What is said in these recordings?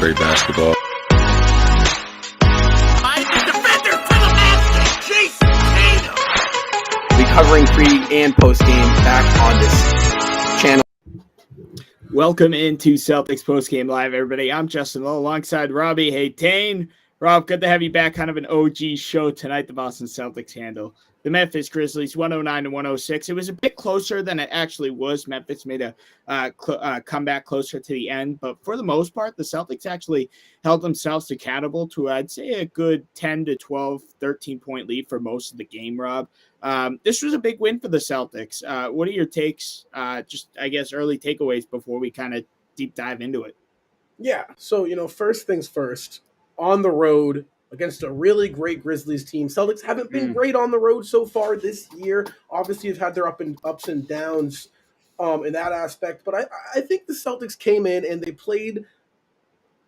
great basketball. Defender for the basket, Jayson Tatum. We're covering pre and post game back on this channel. Welcome into Celtics Post Game Live, everybody. I'm Justin Lowe alongside Robbie. Hey, Tane. Rob, good to have you back. Kind of an OG show tonight. The Boston Celtics handle the Memphis Grizzlies 109-106. It was a bit closer than it actually was. Memphis made a comeback closer to the end, but for the most part, the Celtics actually held themselves accountable to, I'd say, a good 10 to 12, 13-point lead for most of the game, Rob. This was a big win for the Celtics. What are your takes, just, I guess, early takeaways before we kind of deep dive into it? Yeah, so, first things first, on the road against a really great Grizzlies team. Celtics haven't been great on the road so far this year. Obviously, have had their ups and downs in that aspect. But I think the Celtics came in and they played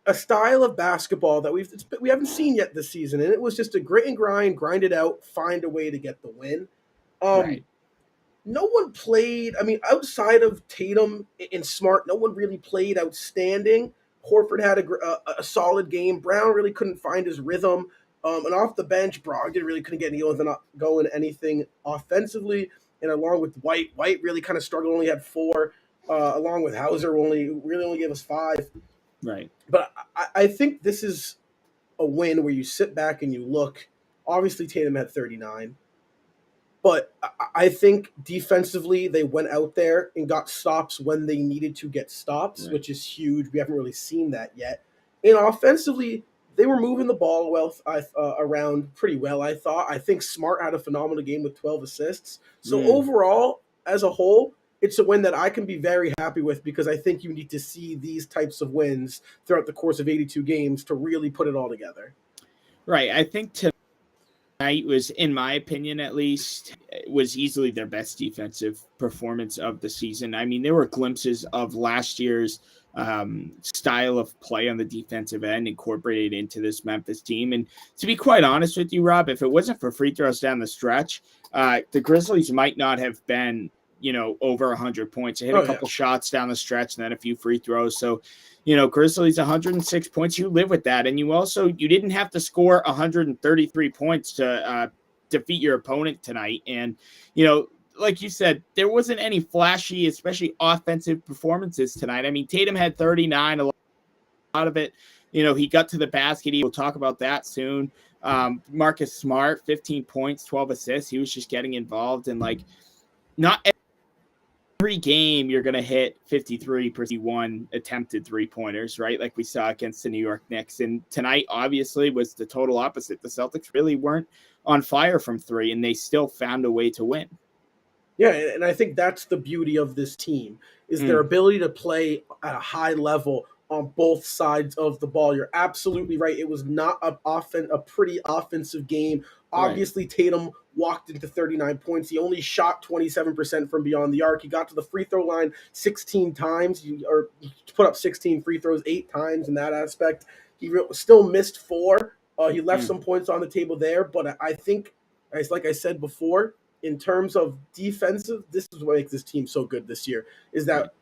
a style of basketball that we haven't seen yet this season. And it was just a grit and grind it out, find a way to get the win. Right. No one played, outside of Tatum and Smart, no one really played outstanding. Horford had a solid game. Brown really couldn't find his rhythm. And off the bench, Brogdon really couldn't get going anything offensively. And along with White really kind of struggled, only had 4. Along with Hauser, only gave us 5. Right. But I think this is a win where you sit back and you look. Obviously, Tatum had 39. But I think defensively, they went out there and got stops when they needed to get stops, right, which is huge. We haven't really seen that yet. And offensively, they were moving the ball around pretty well, I thought. I think Smart had a phenomenal game with 12 assists. So overall, as a whole, it's a win that I can be very happy with because I think you need to see these types of wins throughout the course of 82 games to really put it all together. Right. I think tonight was, in my opinion at least, was easily their best defensive performance of the season. I mean, there were glimpses of last year's style of play on the defensive end incorporated into this Memphis team. And to be quite honest with you, Rob, if it wasn't for free throws down the stretch, the Grizzlies might not have been, over 100 points. They hit a couple shots down the stretch and then a few free throws. So, Grizzlies 106 points, you live with that. And you didn't have to score 133 points to defeat your opponent tonight. And, like you said, there wasn't any flashy, especially offensive performances tonight. I mean, Tatum had 39, a lot of it, he got to the basket. We'll talk about that soon. Marcus Smart, 15 points, 12 assists. He was just getting involved. And, not every game you're going to hit 53% attempted three-pointers, right? Like we saw against the New York Knicks. And tonight, obviously, was the total opposite. The Celtics really weren't on fire from 3, and they still found a way to win. Yeah, and I think that's the beauty of this team, is their ability to play at a high level on both sides of the ball. You're absolutely right. It was not a pretty offensive game. Obviously, right. Tatum walked into 39 points. He only shot 27% from beyond the arc. He got to the free throw line 16 times, he put up 16 free throws 8 times in that aspect. He still missed 4. He left some points on the table there, but I think, like I said before, in terms of defensive, this is what makes this team so good this year, is that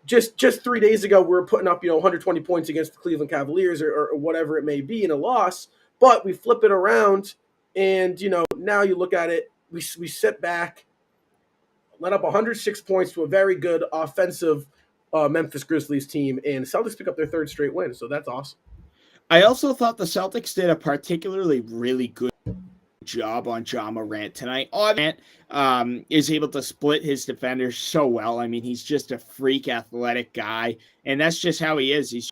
just 3 days ago, we were putting up, 120 points against the Cleveland Cavaliers or whatever it may be in a loss, but we flip it around and, now you look at it, we sit back, let up 106 points to a very good offensive Memphis Grizzlies team, and Celtics pick up their 3rd straight win, so that's awesome. I also thought the Celtics did a particularly really good job on Ja Morant tonight. Morant is able to split his defenders so well. I mean, he's just a freak athletic guy, and that's just how he is. He's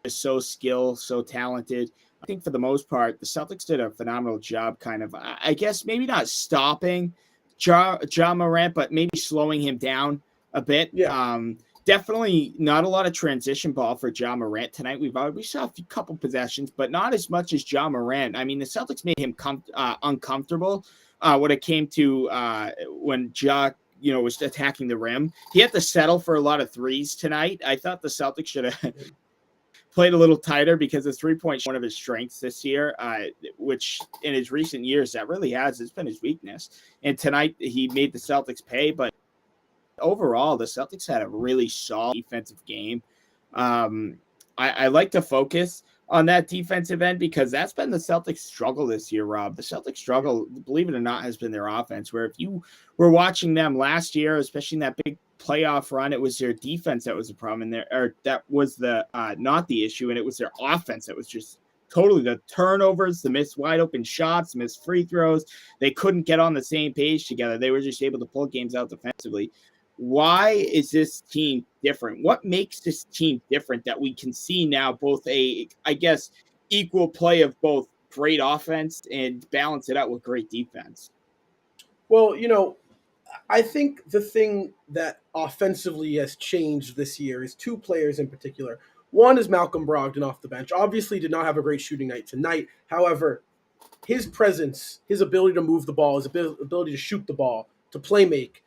just so skilled, so talented. I think for the most part, the Celtics did a phenomenal job kind of, I guess, maybe not stopping Ja Morant, but maybe slowing him down a bit. Yeah. Definitely not a lot of transition ball for Ja Morant tonight. We saw a couple possessions, but not as much as Ja Morant. I mean, the Celtics made him uncomfortable when it came to when Ja, was attacking the rim. He had to settle for a lot of threes tonight. I thought the Celtics should have played a little tighter because the three-point is one of his strengths this year, which in his recent years, that really it's been his weakness. And tonight he made the Celtics pay, but overall, the Celtics had a really solid defensive game. I like to focus on that defensive end because that's been the Celtics' struggle this year, Rob. The Celtics' struggle, believe it or not, has been their offense, where if you were watching them last year, especially in that big playoff run, it was their defense that was the problem in there, or that was the not the issue, and it was their offense that was just totally the turnovers, the missed wide open shots, missed free throws. They couldn't get on the same page together. They were just able to pull games out defensively. Why is this team different? What makes this team different that we can see now both I guess, equal play of both great offense and balance it out with great defense? Well, I think the thing that offensively has changed this year is two players in particular. One is Malcolm Brogdon off the bench. Obviously, did not have a great shooting night tonight. However, his presence, his ability to move the ball, his ability to shoot the ball, to play make,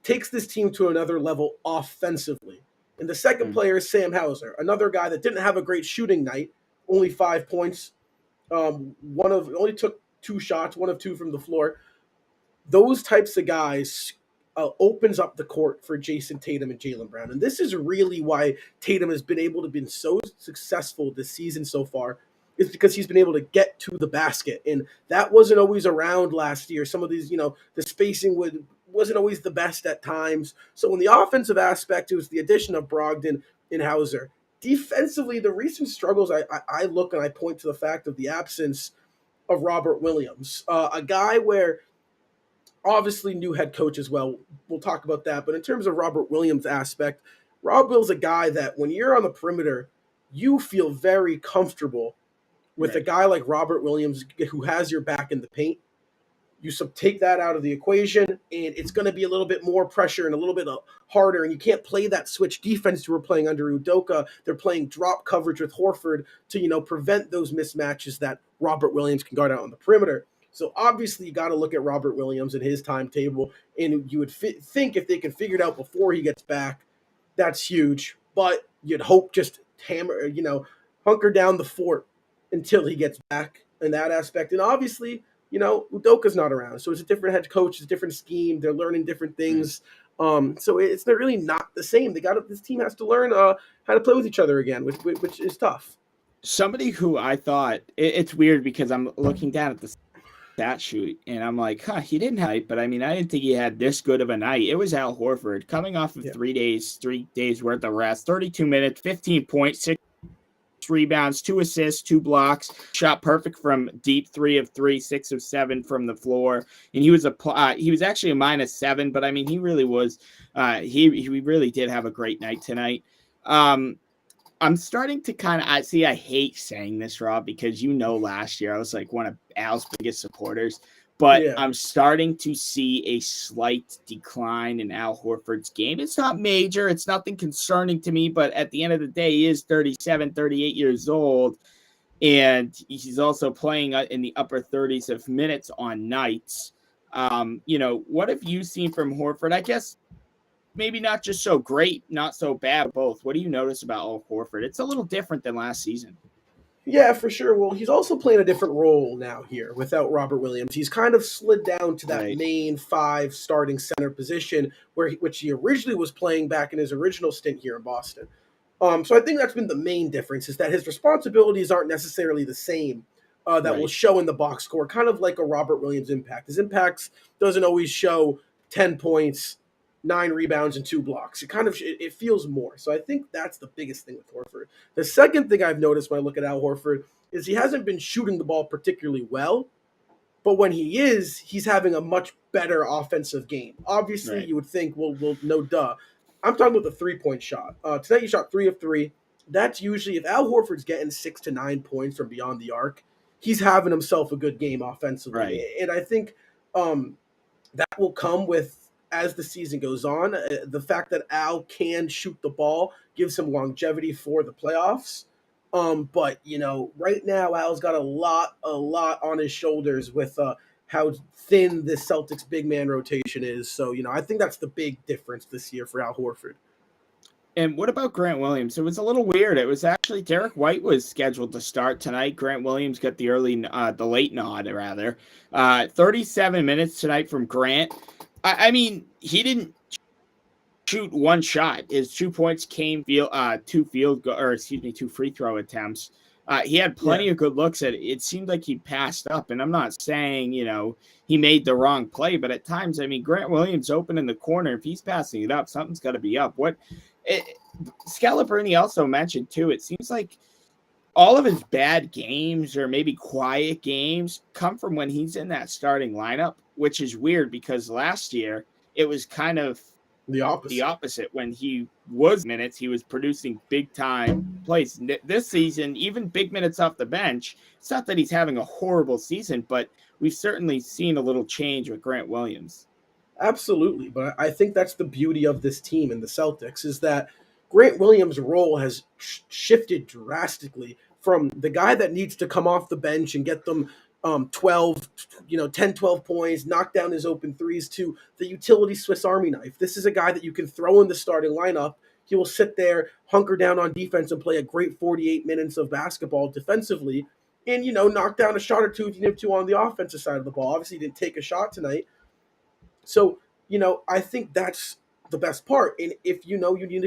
takes this team to another level offensively. And the second player is Sam Hauser, another guy that didn't have a great shooting night, only 5 points. Only took 2 shots, 1 of 2 from the floor. Those types of guys opens up the court for Jayson Tatum and Jaylen Brown. And this is really why Tatum has been able to be so successful this season so far, is because he's been able to get to the basket. And that wasn't always around last year. Some of these, the spacing wasn't always the best at times. So in the offensive aspect, it was the addition of Brogdon and Hauser. Defensively, the recent struggles, I look and I point to the fact of the absence of Robert Williams, a guy where obviously new head coach as well. We'll talk about that. But in terms of Robert Williams' aspect, Rob Will's a guy that when you're on the perimeter, you feel very comfortable with a guy like Robert Williams who has your back in the paint. You take that out of the equation, and it's going to be a little bit more pressure and a little bit harder, and you can't play that switch defense you were playing under Udoka. They're playing drop coverage with Horford to, prevent those mismatches that Robert Williams can guard out on the perimeter. So obviously you got to look at Robert Williams and his timetable, and you would think if they can figure it out before he gets back, that's huge. But you'd hope just hunker down the fort until he gets back in that aspect. And obviously, Udoka's not around, so it's a different head coach, it's a different scheme. They're learning different things. So they're really not the same. This team has to learn how to play with each other again, which is tough. Somebody who I thought it's weird because I'm looking down at the stat sheet and I'm like, he didn't have it, but I didn't think he had this good of a night. It was Al Horford coming off of 3 days worth of rest, 32 minutes, 15 points, 6 rebounds, 2 assists, 2 blocks, shot perfect from deep, 3 of 3, 6 of 7 from the floor. And he was actually a -7, but he really was, he really did have a great night tonight. I'm starting to I hate saying this, Rob, because last year I was like one of Al's biggest supporters, but I'm starting to see a slight decline in Al Horford's game. It's not major. It's nothing concerning to me, but at the end of the day, he is 37, 38 years old, and he's also playing in the upper 30s of minutes on nights. What have you seen from Horford? I guess maybe not just so great, not so bad, both. What do you notice about Al Horford? It's a little different than last season. Yeah, for sure. Well, he's also playing a different role now here without Robert Williams. He's kind of slid down to that main 5 starting center position which he originally was playing back in his original stint here in Boston. So I think that's been the main difference, is that his responsibilities aren't necessarily the same that will show in the box score, kind of like a Robert Williams impact. His impacts doesn't always show 10 points, 9 rebounds, and 2 blocks. It feels more. So I think that's the biggest thing with Horford. The second thing I've noticed when I look at Al Horford is he hasn't been shooting the ball particularly well, but when he is, he's having a much better offensive game. Obviously, you would think, well, no duh. I'm talking about the 3-point shot. Tonight he shot 3 of 3. That's usually, if Al Horford's getting 6 to 9 points from beyond the arc, he's having himself a good game offensively. And I think that will come with, as the season goes on, the fact that Al can shoot the ball gives him longevity for the playoffs. But right now Al's got a lot on his shoulders with how thin the Celtics big man rotation is. So, I think that's the big difference this year for Al Horford. And what about Grant Williams? It was a little weird. It was actually Derek White was scheduled to start tonight. Grant Williams got the late nod, rather. 37 minutes tonight from Grant. He didn't shoot one shot. His 2 points came two two free throw attempts. He had plenty of good looks at it. It seemed like he passed up, and I'm not saying, he made the wrong play, but at times, I mean, Grant Williams open in the corner. If he's passing it up, something's got to be up. Scalabrine also mentioned too, it seems like all of his bad games or maybe quiet games come from when he's in that starting lineup, which is weird because last year it was kind of the opposite. When he was minutes, he was producing big time plays. This season, even big minutes off the bench, it's not that he's having a horrible season, but we've certainly seen a little change with Grant Williams. Absolutely, but I think that's the beauty of this team and the Celtics is that Grant Williams' role has shifted drastically from the guy that needs to come off the bench and get them 10, 12 points, knock down his open threes to the utility Swiss Army knife. This is a guy that you can throw in the starting lineup. He will sit there, hunker down on defense, and play a great 48 minutes of basketball defensively and, knock down a shot or two if you need to on the offensive side of the ball. Obviously, he didn't take a shot tonight. So, I think that's the best part. And if you need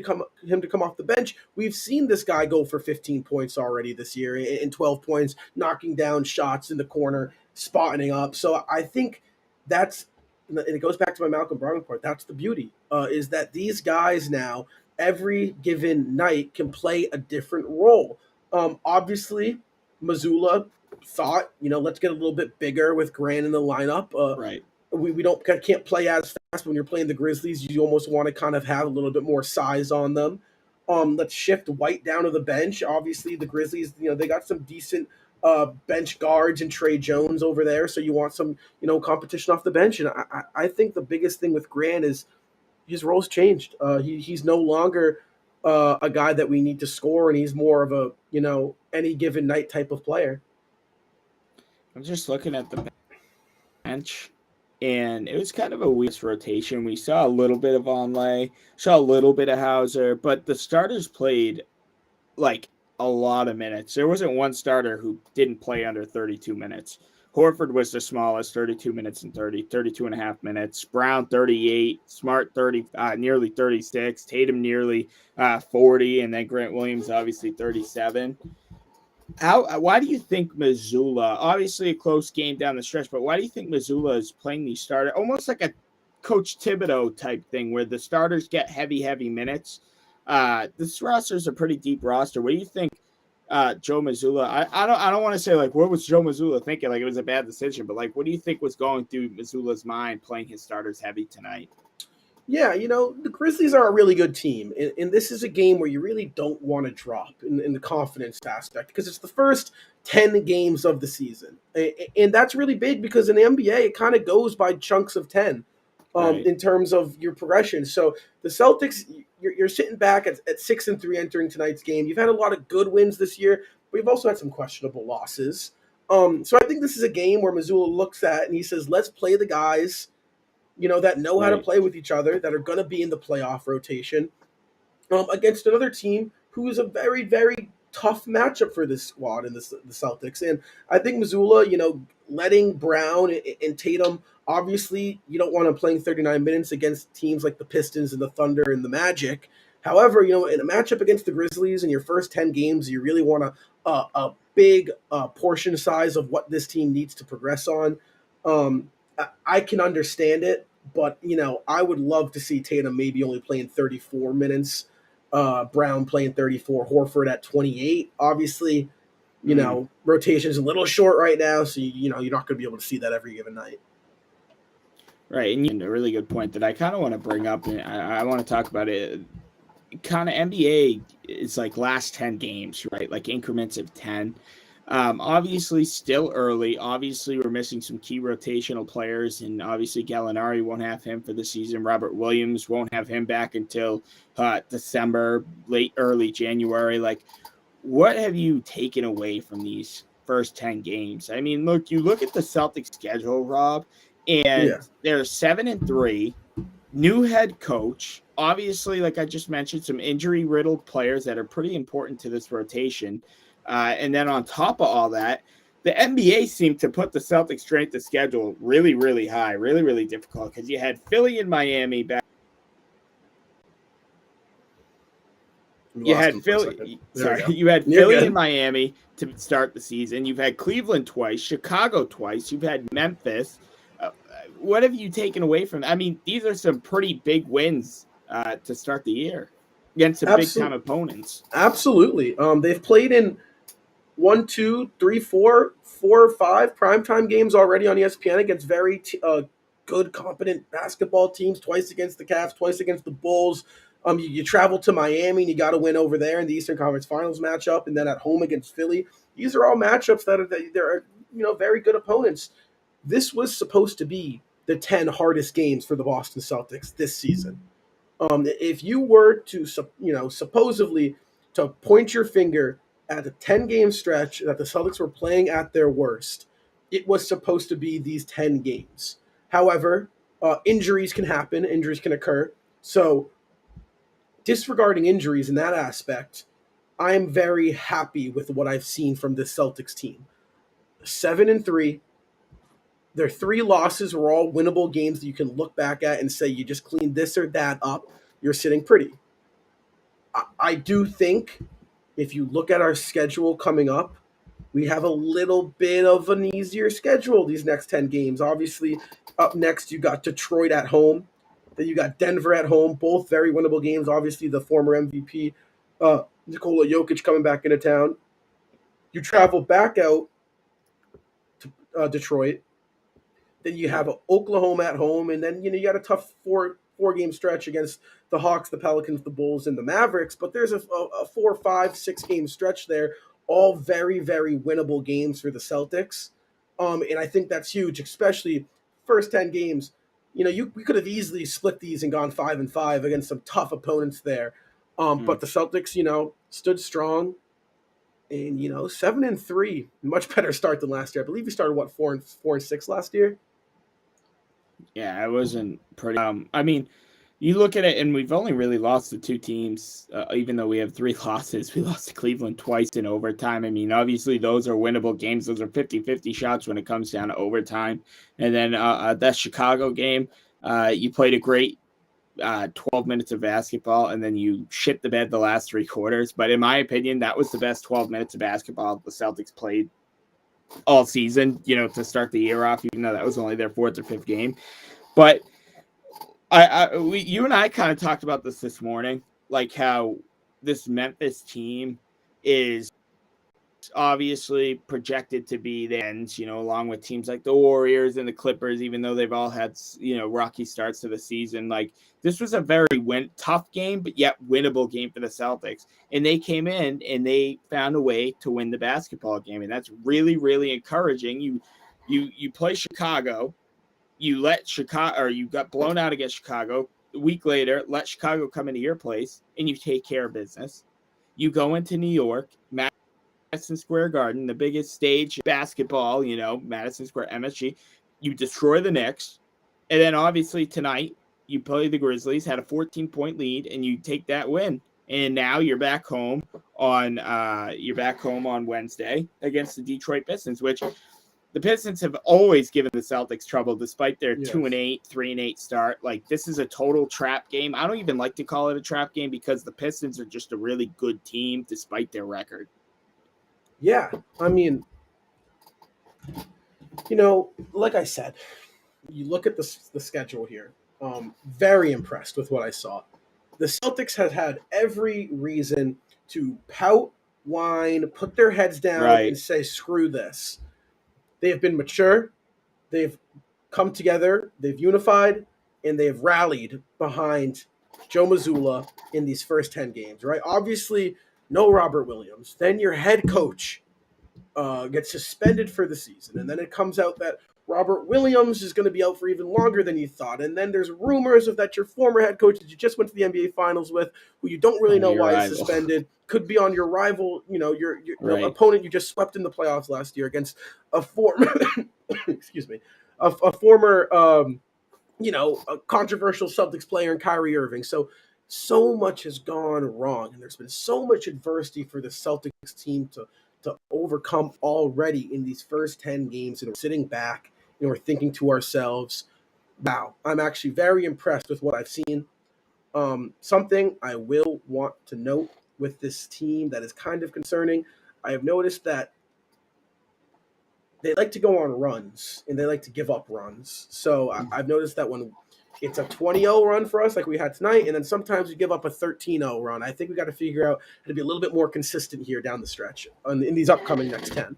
him to come off the bench, we've seen this guy go for 15 points already this year and 12 points, knocking down shots in the corner, spotting up. So I think and it goes back to my Malcolm Brogdon part. That's the beauty, is that these guys now, every given night, can play a different role. Obviously, Mazzulla thought, let's get a little bit bigger with Grant in the lineup. Right. We can't play as fast when you're playing the Grizzlies. You almost want to kind of have a little bit more size on them. Let's shift White down to the bench. Obviously, the Grizzlies, they got some decent bench guards and Trey Jones over there, so you want some, competition off the bench. And I think the biggest thing with Grant is his role's changed. He's no longer a guy that we need to score, and he's more of a, any given night type of player. I'm just looking at the bench. And it was kind of a weak rotation. We saw a little bit of Onlay, saw a little bit of Hauser, but the starters played like a lot of minutes. There wasn't one starter who didn't play under 32 minutes. Horford was the smallest, 32 minutes and 32 and a half minutes. Brown, 38. Smart, nearly 36. Tatum, nearly 40. And then Grant Williams, obviously 37. Why do you think Mazzulla, obviously a close game down the stretch, but why do you think Mazzulla is playing these starters almost like a Coach Thibodeau type thing where the starters get heavy minutes? This roster is a pretty deep roster. What do you think, Joe Mazzulla? I don't want to say like what was Joe Mazzulla thinking? Like it was a bad decision, but like what do you think was going through Mazzulla's mind playing his starters heavy tonight? Yeah, the Grizzlies are a really good team, and this is a game where you really don't want to drop in the confidence aspect because it's the first 10 games of the season. And that's really big because in the NBA, it kind of goes by chunks of 10 Right. in terms of your progression. So the Celtics, you're sitting back at 6-3 entering tonight's game. You've had a lot of good wins this year, but you've also had some questionable losses. So I think this is a game where Mazzulla looks at and he says, let's play the guys that know how to play with each other, that are going to be in the playoff rotation against another team who is a very, very tough matchup for this squad in the Celtics. And I think Mazzulla, letting Brown and Tatum, obviously you don't want to playing 39 minutes against teams like the Pistons and the Thunder and the Magic. However, in a matchup against the Grizzlies in your first 10 games, you really want a big portion size of what this team needs to progress on. I can understand it, but, I would love to see Tatum maybe only playing 34 minutes, Brown playing 34, Horford at 28. Obviously, rotation's a little short right now, so, you're not going to be able to see that every given night. Right, and a really good point that I kind of want to bring up, and I want to talk about it. Kind of NBA is like last 10 games, right? Like increments of 10. Obviously still early. Obviously we're missing some key rotational players, and obviously Gallinari won't have him for the season. Robert Williams won't have him back until December, early January. Like, what have you taken away from these first 10 games? I mean, you look at the Celtics schedule, Rob, and they're 7-3, new head coach. Obviously, like I just mentioned, some injury-riddled players that are pretty important to this rotation. And then on top of all that, the NBA seemed to put the Celtics' strength of schedule really, really high, really, really difficult because you had Philly and Miami back We You lost had him for a second. Philly. There we Sorry, go. you had You're Philly good. and Miami to start the season. You've had Cleveland twice, Chicago twice. You've had Memphis. What have you taken away from? I mean, these are some pretty big wins to start the year against some big time opponents. Absolutely. They've played in 1, 2, 3, 4, 4 or 5 primetime games already on ESPN against very good, competent basketball teams. Twice against the Cavs, twice against the Bulls. You travel to Miami and you got to win over there in the Eastern Conference Finals matchup, and then at home against Philly. These are all matchups that are very good opponents. This was supposed to be the 10 hardest games for the Boston Celtics this season. If you were to, supposedly to point your finger at a 10-game stretch that the Celtics were playing at their worst, it was supposed to be these 10 games. However, injuries can happen, injuries can occur. So, disregarding injuries in that aspect, I am very happy with what I've seen from this Celtics team. 7-3. Their 3 losses were all winnable games that you can look back at and say you just cleaned this or that up. You're sitting pretty. I do think if you look at our schedule coming up, we have a little bit of an easier schedule these next 10 games. Obviously, up next, you got Detroit at home. Then you got Denver at home, both very winnable games. Obviously, the former MVP, Nikola Jokic, coming back into town. You travel back out to Detroit. Then you have Oklahoma at home, and then you got a tough four-game stretch against the Hawks, the Pelicans, the Bulls, and the Mavericks. But there's a 4, 5, 6-game stretch there, all very, very winnable games for the Celtics. And I think that's huge, especially first 10 games. We could have easily split these and gone 5-5 against some tough opponents there. But the Celtics, stood strong. And 7-3, much better start than last year. I believe we started 4-6 last year. Yeah, it wasn't pretty. I mean, you look at it, and we've only really lost to 2 teams, even though we have 3 losses. We lost to Cleveland twice in overtime. I mean, obviously, those are winnable games. Those are 50-50 shots when it comes down to overtime. And then that Chicago game, you played a great 12 minutes of basketball, and then you shit the bed the last 3 quarters. But in my opinion, that was the best 12 minutes of basketball the Celtics played all season, to start the year off, even though that was only their 4th or 5th game. But you and I kind of talked about this morning, like how this Memphis team is obviously projected to be the ends, along with teams like the Warriors and the Clippers, even though they've all had, rocky starts to the season. Like, this was a very tough game, but yet winnable game for the Celtics. And they came in and they found a way to win the basketball game. And that's really, really encouraging. You play Chicago, you got blown out against Chicago. A week later, let Chicago come into your place and you take care of business. You go into New York, Madison Square Garden, the biggest stage basketball, Madison Square MSG. You destroy the Knicks. And then obviously tonight you play the Grizzlies, had a 14-point lead, and you take that win. And now you're back home on Wednesday against the Detroit Pistons, which the Pistons have always given the Celtics trouble despite their 2-8, 3-8 start. Like, this is a total trap game. I don't even like to call it a trap game because the Pistons are just a really good team despite their record. Yeah, I mean, like I said, you look at the schedule here. Very impressed with what I saw. The Celtics have had every reason to pout, whine, put their heads down, and say, screw this. They have been mature. They've come together. They've unified, and they've rallied behind Joe Mazzulla in these first 10 games, right? Obviously, no Robert Williams. Then your head coach gets suspended for the season. And then it comes out that Robert Williams is going to be out for even longer than you thought. And then there's rumors of that your former head coach that you just went to the NBA Finals with, who you don't really know why he's suspended, could be on your rival, your opponent you just swept in the playoffs last year against a former, excuse me, a former, a controversial Celtics player in Kyrie Irving. So much has gone wrong, and there's been so much adversity for the Celtics team to overcome already in these first 10 games, and we're sitting back and we're thinking to ourselves, wow, I'm actually very impressed with what I've seen. Something I will want to note with this team that is kind of concerning. I have noticed that they like to go on runs and they like to give up runs. So I've noticed that when it's a 20-0 run for us like we had tonight, and then sometimes we give up a 13-0 run. I think we got to figure out how to be a little bit more consistent here down the stretch in these upcoming next 10.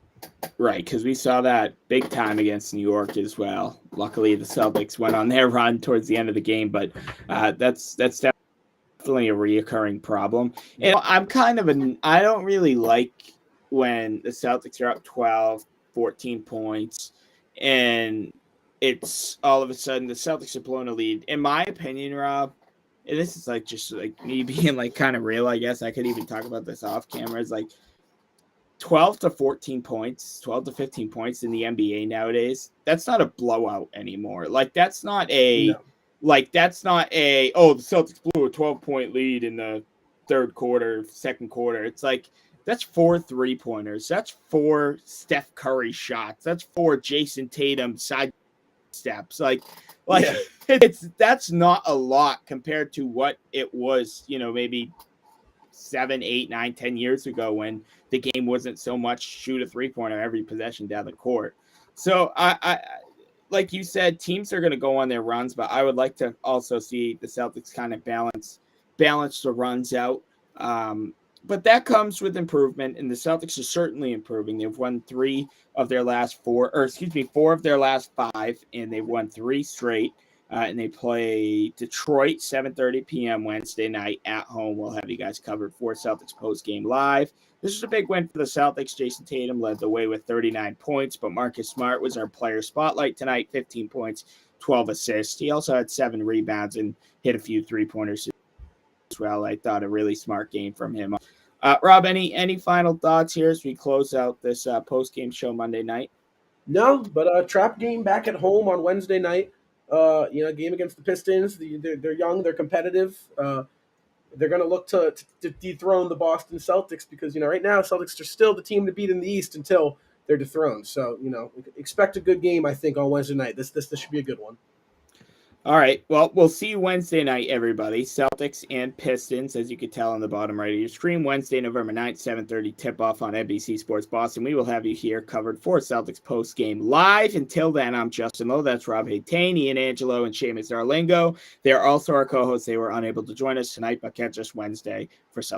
Right, because we saw that big time against New York as well. Luckily, the Celtics went on their run towards the end of the game, but that's definitely a reoccurring problem. And I don't really like when the Celtics are up 12, 14 points, and it's all of a sudden the Celtics are blowing a lead. In my opinion, Rob, and this is just me being kind of real, I guess I could even talk about this off camera, is 12 to 14 points, 12 to 15 points in the NBA nowadays. That's not a blowout anymore. That's not a the Celtics blew a 12-point lead in the second quarter. It's that's 4 3-pointers. That's 4 Steph Curry shots. That's 4 Jayson Tatum side steps. That's not a lot compared to what it was, maybe 7, 8, 9, 10 years ago when the game wasn't so much shoot a 3-pointer every possession down the court. So I like you said, teams are going to go on their runs, but I would like to also see the Celtics kind of balance the runs out. But that comes with improvement, and the Celtics are certainly improving. They've won 4 of their last 5, and they've won 3 straight. And they play Detroit 7:30 p.m. Wednesday night at home. We'll have you guys covered for Celtics post-game live. This is a big win for the Celtics. Jayson Tatum led the way with 39 points, but Marcus Smart was our player spotlight tonight, 15 points, 12 assists. He also had 7 rebounds and hit a few 3-pointers as well. I thought a really smart game from him. Rob, any final thoughts here as we close out this post-game show Monday night? No, but a trap game back at home on Wednesday night. Game against the Pistons. They're young, they're competitive. They're going to look to dethrone the Boston Celtics because, right now Celtics are still the team to beat in the East until they're dethroned. So, expect a good game, I think, on Wednesday night. This should be a good one. All right. Well, we'll see you Wednesday night, everybody. Celtics and Pistons, as you can tell on the bottom right of your screen. Wednesday, November 9th, 7:30 tip-off on NBC Sports Boston. We will have you here covered for Celtics post-game live. Until then, I'm Justin Lowe. That's Rob Haytain, Ian Angelo, and Seamus Darlingo. They're also our co-hosts. They were unable to join us tonight, but catch us Wednesday for Celtics.